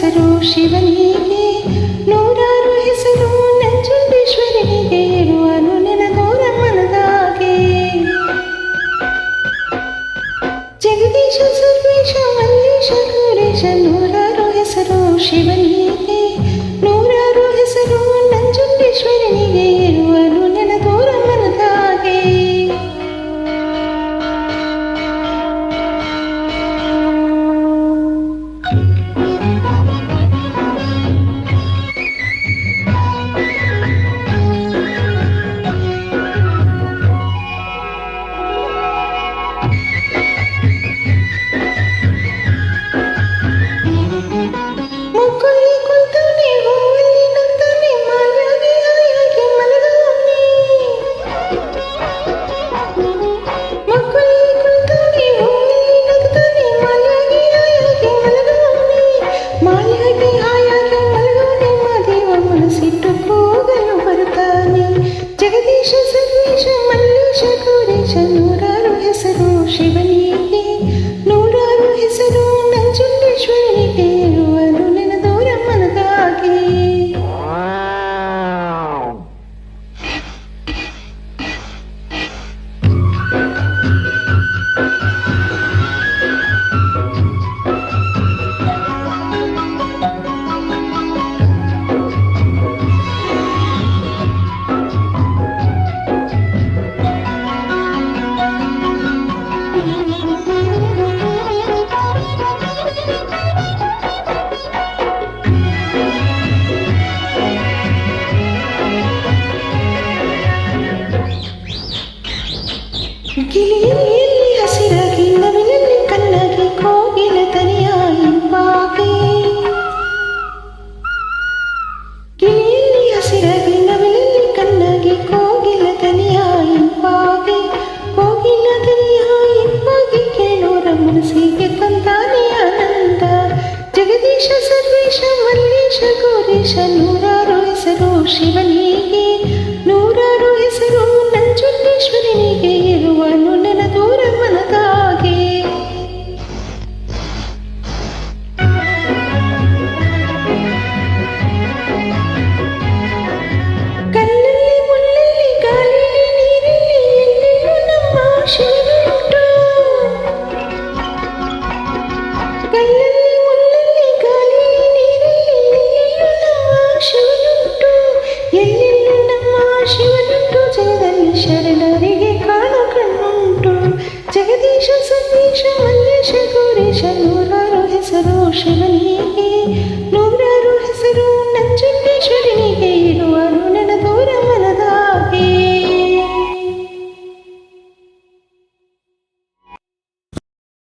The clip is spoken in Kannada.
ಹೆಸರು ಶಿವನಿಗೆ, ನೂರಾರು ಹೆಸರು ನಂಜುಂಡೇಶ್ವರನಿಗೆ, ಇರುವನು ನೆನದೋರ ಮನದಾಗೆ. ಜಗದೀಶ ಸರ್ವೇಶ ಮಲ್ಲೇಶ ಗೌರೇಶ, ನೂರಾರು ಹೆಸರು ಶಿವನಿಗೆ, ನೂರಾರು ಹೆಸರು ನಂಜುಂಡೇಶ್ವರನಿಗೆ, ಇರುವನು ನೆನದೋರ ಮನದಾಗೆ. ಜಗದೀಶ ಸರ್ವೇಶ ಮಲ್ಲೇಶ ಗೌರೇಶ, ನೂರಾರು ಹೆಸರು ಶಿವನಿಗೆ, ನೂರಾರು ಹೆಸರು ನಂಜುಂಡೇಶ್ವರನಿಗೆ, ಇರುವನು ನೆನದೋರ ಮನದಾಗೆ. ಗಿಳಿಯಲ್ಲಿ ಹಸಿರಾಗಿ, ನವಿಲಲ್ಲಿ ಕಣ್ಣಾಗಿ, ಕೋಗಿಲ ತನಿಯ ಇಂಪಾಗಿ. ಗಿಳಿಯಲ್ಲಿ ಹಸಿರಾಗಿ, ನವಿಲಲ್ಲಿ ಕಣ್ಣಾಗಿ, ಕೋಗಿಲ ತನಿಯ ಇಂಪಾಗಿ, ಕೋಗಿಲ ತನಿಯ ಇಂಪಾಗಿ, ಕೇಳೋರ ಮನಸ್ಸಿಗೆ ತಂತಾನೆ ಆನಂದ. ಜಗದೀಶ ಸರ್ವೇಶ ಮಲ್ಲೇಶ ಗೌರೇಶ, ನೂರಾರು ಹೆಸರು ಶಿವನಿಗೆ, ನೂರಾರು ಹೆಸರು ನಂಜುಂಡೇಶ್ವರನಿಗೆ, ಇರುವನು ನೆನದೋರ ಮನದಾಗೆ. ಕಲ್ಲಲ್ಲಿ ಮುಳ್ಳಲ್ಲಿ ಗಾಳಿಯಲ್ಲಿ ನೀರಲ್ಲಿ, ಎಲ್ಲೆಲ್ಲೂ ನಮ್ಮ ಶಿವನುಂಟು. ಕಲ್ಲಲ್ಲಿ ಮುಳ್ಳಲ್ಲಿ ಗಾಳಿಯಲ್ಲಿ ನೀರಲ್ಲಿ, ಎಲ್ಲೆಲ್ಲೂ ನಮ್ಮ ಶಿವನುಂಟು, ಎಲ್ಲೆಲ್ಲೂ ನಮ್ಮ ಶಿವನುಂಟು. ಜಗದಲ್ಲಿ ಶರಣರಿಗೆ ಕಾಣು ಕಣ್ಣುಂಟು. ಜಗದೀಶ ಸರ್ವೇಶ ಮಲ್ಲೇಶ ಗೌರೇಶ, ನೂರಾರು ಹೆಸರು ಶಿವನಿಗೆ,